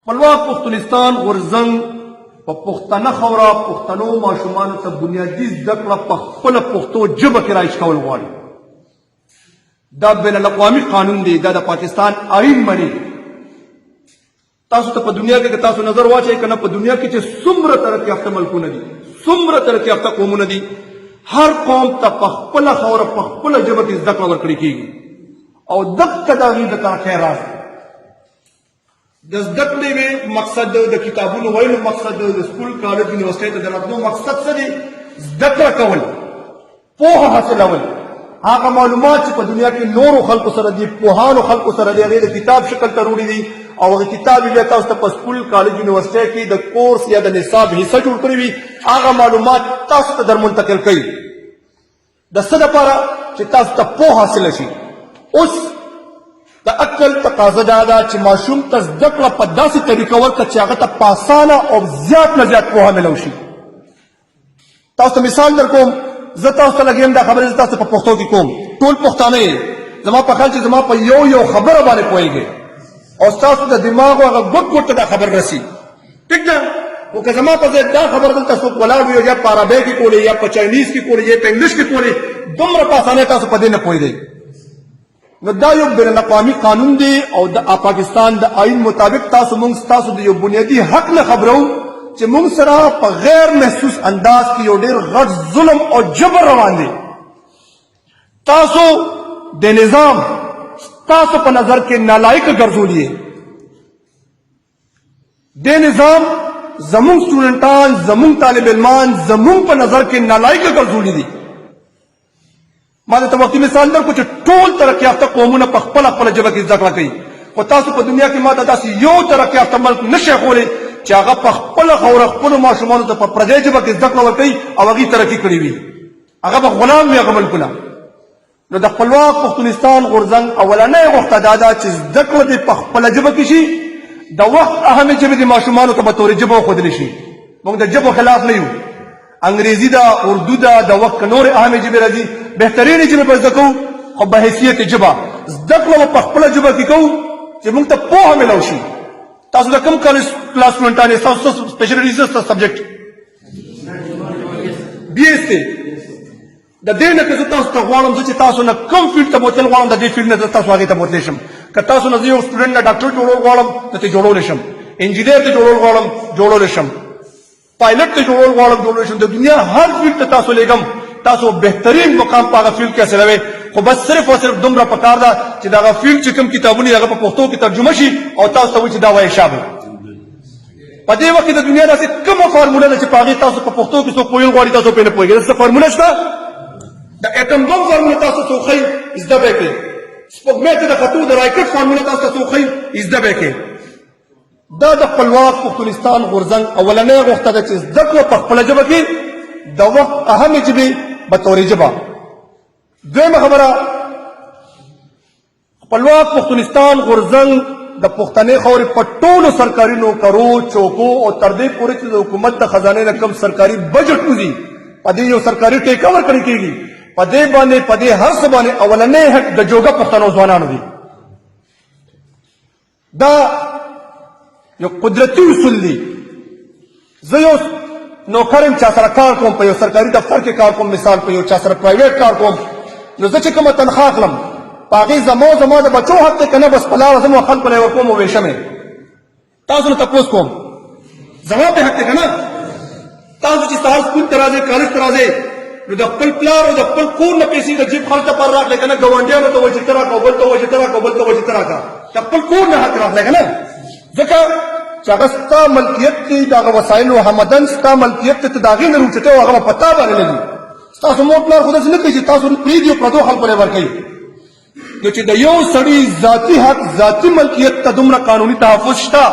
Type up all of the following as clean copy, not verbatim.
خپلواک پښتونستان غورځنګ په پښتنه خوره پښتنو ماشومانو ته بنیادي زده کړه په خپله پښتو ژبه کې رایج کول غواړي. دا بین الاقوامي قانون دی، دا د پاکستان آئین مني. تاسو ته په دنیا کې تاسو نظر واچئ که نه، په دنیا کې چې څومره ترقي یافته ملکونه دي، څومره ترقي یافته قومونه دي، هر قوم ته په خپله خوره په خپله ژبه کې زده کړه ورکړل کېږي او دغه د هغې د ترقۍ راز دی. د زده کړې مقصد د کتابونو ویلو مقصد د سکول کالج یونیورسټۍ ته د راتلو مقصد څه دی؟ زده کړه کول، پوهه حاصلول، هغه معلومات چې په دنیا کې نورو خلکو سره دي، پوهانو خلکو سره دي، هغې د کتاب شکل ته وروړي دي او هغه کتاب یې بیا تاسو ته په سکول کالج یونیورسټۍ کې د کورس یا د نصاب حصه جوړ کړي وي، هغه معلومات تاسو ته در منتقل کوي. د څه دپاره؟ چې تاسو ته پوهه حاصله شي. اوس د عقل تقاضا دا ده چې ماشوم ته زده کړه په داسې طریقه ورکړه چې هغه ته په اسانه او زیات نه زیات پوهه میلو شي. تاسو ته مثال در کوم، زه تاسو ته لګیم دا خبرې زه تاسو ته په پښتو کې کوم. ټول پښتانه یې، زما په خیال چې زما په یو خبره باندې پوهېږئ او ستاسو د دماغ هغه ګوټ ګوټ ته دا خبر رسي. ټیک ده؟ خو که زما په ځای دا خبره دلته څوک ولاړ وي یا په عربۍ کې کولې یا په چاینیز کې کولې یا په انګلیش کې کولې، دومره په اسانۍ تاسو په دې نه پوهېږئ. نو دا یو بین الاقوامي قانون دی او د پاکستان د آئین مطابق تاسو موږ ستاسو د یو بنیادي حق نه خبرو چې موږ سره په غیر محسوس انداز کې یو ډېر غټ ظلم او جبر روان دی. تاسو د نظام تاسو په نظر کې نالایق ګرځولي. د نظام زموږ سټوډنټان، زموږ طالب علمان زموږ په نظر کې نالایق ګرځولي دي. ما د وختي مثال درکړو چې ټول ترقي یافته قومونه په خپله خپله ژبه کې زده کړه کوي، خو تاسو په دنیا کې ما ته داسې یو ترقي یافته ملک نشئ ښوولی چې هغه په خپله خوره خپلو ماشومانو ته په پردۍ ژبه کې زده کړه ورکوي او هغې ترقي کړې وي. هغه به غلام وي هغه ملکونه. نو د خپلواک پښتونستان غورځنګ اولنۍ غوښته دا ده چې زده کړه دې په خپله ژبه کې شي. د وخت اهمې ژبې د ماشومانو ته به طورې ژبه وښودلی شي. موږ د ژبو خلاف نه یو، انګریزي ده، اردو ده، د وخت که نورې اهمې ژبې راځي، بهترینې ژبې به زده کوو خو به حیثیت ژبه زده کړه به په خپله ژبه کې کوو چې موږ ته پوهه میلو شي. تاسو د کوم کالج کلاس سټوډنټان یې؟ ستاسو سپیشلټي څه سبجیکټ؟ بي ایس دی. د دې نه که زه تاسو ته غواړم زه چې تاسو نه کوم فیلډ ته بوتل غواړم، د دې فیلډ نه زه تاسو هغې ته بوتلی شم. که تاسو نه زه یو سټوډنټ نه ډاکټر جوړول غواړم نو ته جوړولی شم، انجینر ته جوړول غواړم جوړولی شم، پایلټ ته جوړول غواړم جوړولی شم. د دنیا هر فیلډ ته تاسو لیږم، تاسو بهترین مقام په هغه فیلډ کې حاصلوئ. خو بس صرف او صرف دومره پکار ده چې د هغه فیلډ چې کوم کتابونه هغه په پښتو کې ترجمه شي او تاسو ته وایي چې دا وایي شابه. په دې وخت کې د دنیا داسې کومه فارموله ده چې په هغې تاسو په پښتو کې څوک پوهېدل غواړي تاسو پرې نه پوهېږئ. داسې فارموله شته؟ د اټم بم فارموله تاسو څوک ښایي زده به یې کړئ. سپوږمۍ ته د ختو د راکټ فارموله تاسو ته څوک ښایي زده به یې کړئ. دا د خپلواک پښتونستان غورځنګ اولنۍ غوښته ده چې زده کړو په خپله ژبه کې، د وخت اهمې ژبې به طورې ژبه. دویمه خبره، خپلواک پښتونستان غورځنګ د پښتنې خاورې په ټولو سرکاري نوکرو، چوکو او تر دې پورې چې د حکومت د خزانې نه کم سرکاري بجټ وځي په دې یو سرکاري ټیکه ورکړل کېږي. په دې باندې په دې هر څه باندې اولنۍ حق د جوګه پښتنو ځوانانو دي. دا یو قدرتي اصول دی. زه یو نوکر یم چا سره کار کوم، په یو سرکاري دفتر کې کار کوم، مثال په یو چا سره پرایویټ کار کوم، نو زه چې کومه تنخوا اخلم په هغې زما د بچو حق دی که نه، بس په لاره ځم او خلکو نه یې ورکوم او ویشم یې. تاسو نه تپوس کوم زما پرې حق دی که نه؟ تاسو چې سهار سکول ته راځئ، کالج ته راځئ، نو د خپل پلار او د خپل کور نه پیسې د جیب خرڅ لپاره راغلی که نه، ګاونډیانو ته وایي چې ته راکړه او بل ته وایي چې ته راکړه او بل ته وایي چې ته راکړه، د خپل کور نه حق راغلی که نه؟ ځکه چې هغه ستا ملکیت دی، د هغه وسایلو همدن ستا ملکیت دی، ته د هغې نه روچتې او هغه به په تا باندې لګي. ستاسو مور پلار خو داسې نه کوي چې تاسو پرېږدي او پردو خلکو له ورکوي. نو چې د یو سړي ذاتي حق، ذاتي ملکیت ته دومره قانوني تحفظ شته،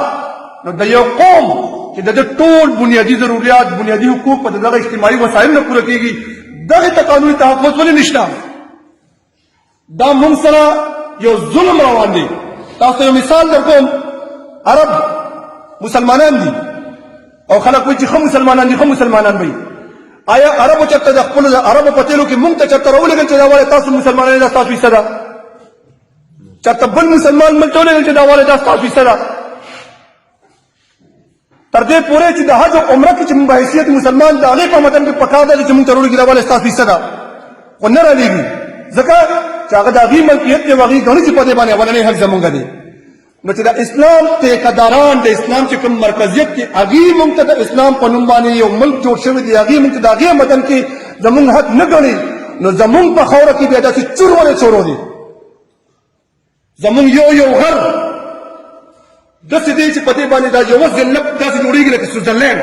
نو د یو قوم چې د ټول بنیادي ضروریات، بنیادي حقوق په دغه اجتماعي وسایلو نه پوره کېږي، دغې ته قانوني تحفظ ولې نشته؟ دا موږ سره یو ظلم روان دی. تاسو ته یو مثال در کوم. عرب مسلمانان دي او خلک وایي چې ښه مسلمانان دي، ښه مسلمانان وایي. آیا عربو چېرته د خپلو د عربو په تېلو کې موږ ته چېرته راولېږل چې دا ولې تاسو مسلمانان دا ستاسو حصه ده؟ چېرته بل مسلمان ملک ته ولېږل چې دا ولې دا ستاسو حصه ده؟ تر دې پورې چې د حج او عمره کې چې موږ حیثیت مسلمان د هغې په متن کې پکار ده چې موږ ته وروړي ګراوالی ستاسو حصه ده خو نه رالېږي ځکه چې هغه د هغې ملکیت دی او هغې ګڼي چې په دې باندې اولنی حق زمونږ دی نو چې د اسلام ټیکهداران د اسلام چې کوم مرکزیت کې هغې موږ ته د اسلام په نوم باندې یو ملک جوړ شوی دی هغې موږ ته د هغې متن کې زمونږ حق نه ګڼي نو زمونږ په خاوره کې بیا داسې چور ولې چورو دی زمونږ یو غر داسې دی چې په دې باندې دا یوه ذلت داسې جوړېږي لکه سویټزرلینډ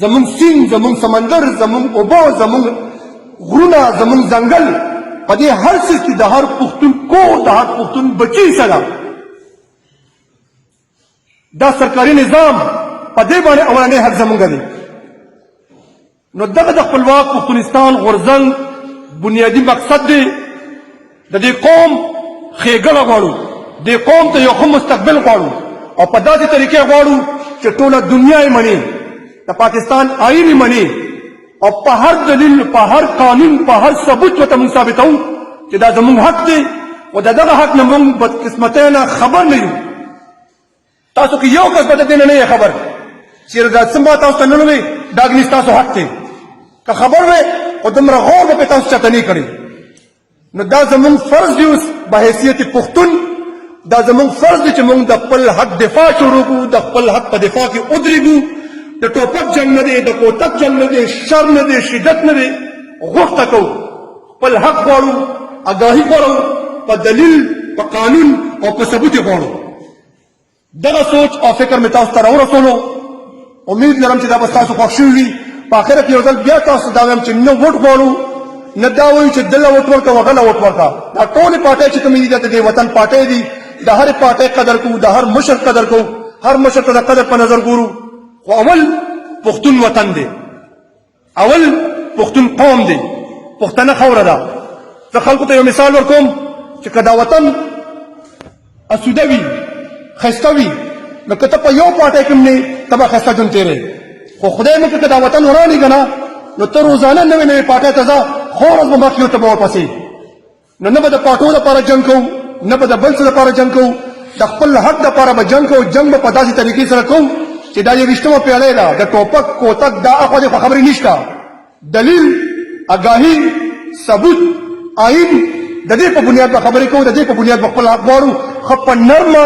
زمونږ سیند زمونږ سمندر زمونږ اوبه زمونږ غرونه زمونږ ځنګل په دې هر څیز کې د هر پښتون کور د هر پښتون بچي سره دا سرکاري نظام په دې باندې اولنی حق زمونږ دی نو دغه د خپلواک پښتونستان غورځنګ بنیادي مقصد دی د دې قوم ښېګړه غواړو دې قوم ته یو ښه مستقبل غواړو او په داسې طریقې غواړو چې ټوله دنیا یې مني د پاکستان آئین یې مني او په هر دلیل په هر قانون په هر ثبوت ورته موږ ثابتوو چې دا زموږ حق دی او د دغه حق نه موږ بدقسمتۍ نه خبر نه یو تاسو کې یو کس به د دې نه یې خبر چېرې دا څه ما تاسو ته نه وي دا ګنې ستاسو حق دی که خبر وی خو دومره غور به پې تاسو چاته نه کړی نو دا زمونږ فرض دی اوس به حیثیت پښتون دا زمونږ فرض دی چې موږ د خپل حق دفاع شروع کړو د خپل حق په دفاع کې ودرېږو د ټوپک جنګ نه دی د کوتک جنګ نه دی شر نه دی شدت نه دی غوښته کوو خپل حق غواړو آګاهي غواړو په دلیل په قانون او په ثبوت یې غواړو دغه سوچ او فکر مې تاسو ته راورسولو امید لرم چې دا به ستاسو خوښ شوي وي په آخره کې یو ځل بیا تاسو دا وایم چې نه ووټ غواړو نه دا وایو چې دله ووټ ورکړه وغله ووټ ورکړه دا ټولې پارټۍ چې کومې دي دا د دې وطن پارټۍ دي د هرې پارټۍ قدر کوو د هر مشر قدر کوو هر مشر ته د قدر په نظر ګورو خو اول پښتون وطن دی اول پښتون قوم دی پښتنه خاوره ده زه خلکو ته یو مثال ورکوم چې که دا وطن اسوده وي ښایسته وي نو که ته په یو پارټۍ کې هم نه ته به ښایسته ژوند تېروې خو خدای مو که دا وطن ورانېږه نه نو ته روزانه نوې نوې پارټۍ ته ځه ښه ورځ به مخکې ورته به ورپسې نو نه به د پارټو دپاره جنګ کوو نه به د بل څه دپاره جنګ کوو د خپل حق دپاره به جنګ کوو جنګ به په داسې طریقې سره کوو چې دا 21مه پیړۍ ده د ټوپک کوتک دا اخوا دې خو خبرې نشته دلیل آګاهي ثبوت آئین د دې په بنیاد به خبرې کوو د دې په بنیاد به خپل حق غواړو ښه په نرمه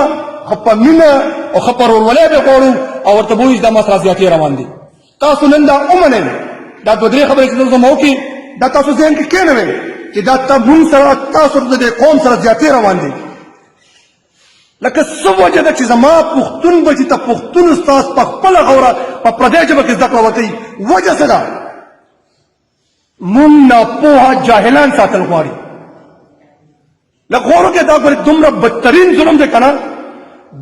ښه په مینه او ښه په ورورولۍ به غواړو او ورته به وایو چې دا ما سره زیاتې روان دي تاسو نن دا ومنئ دا دوه درې خبرې چې زه زما وکړي دا تاسو ذهن کې کېنوئ چې دا موږ سره تاسو د دې قوم سره زیاتې روان دي لکه څه وجه ده چې زما پښتون به چې ته پښتون استاد په خپله خاوره په پردۍ ژبه کې زده کړه ورکوي وجه څه ده موږ ناپوهه جاهلان ساتل غواړي لږ غور وکړئ دا ګورئ دومره بدترین ظلم دی که نه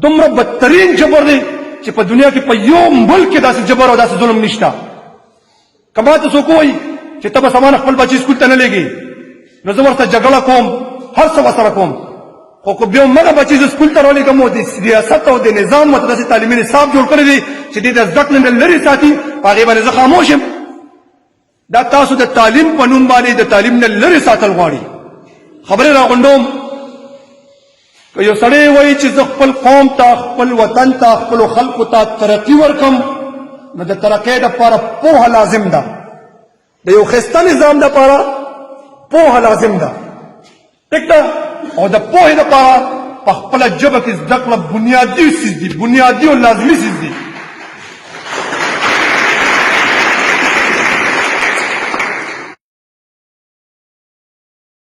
دومره بدترین جبر دی چې په دنیا کې په یو ملک کې داسې جبر او داسې ظلم نشته که ما ته څوک ووایي چې ته به سمانه خپل بچي سکول ته نه لېږې نو زه ورته جګړه کوم هر څه ورسره کوم خو که بیا مغه بچي زه سکول ته راولېږم او د ریاست او د نظام ورته داسې تعلیمي نصاب جوړ کړی دی چې دې د زده کړې نه لرې ساتي په هغې باندې زه خاموش یم دا تاسو د تعلیم په نوم باندې د تعلیم نه لرې ساتل غواړي خبرې راغونډوم که یو سړی وایي چې زه خپل قوم ته خپل وطن ته خپلو خلکو ته ترقي ورکړم نو د ترقۍ دپاره پوهه لازم ده د یو ښایسته نظام دپاره پوهه لازم ده ټیک ده او د پوهې دپاره په خپله ژبه کې زده کړه بنیادي څیز دي بنیادي او لازمي څیز دي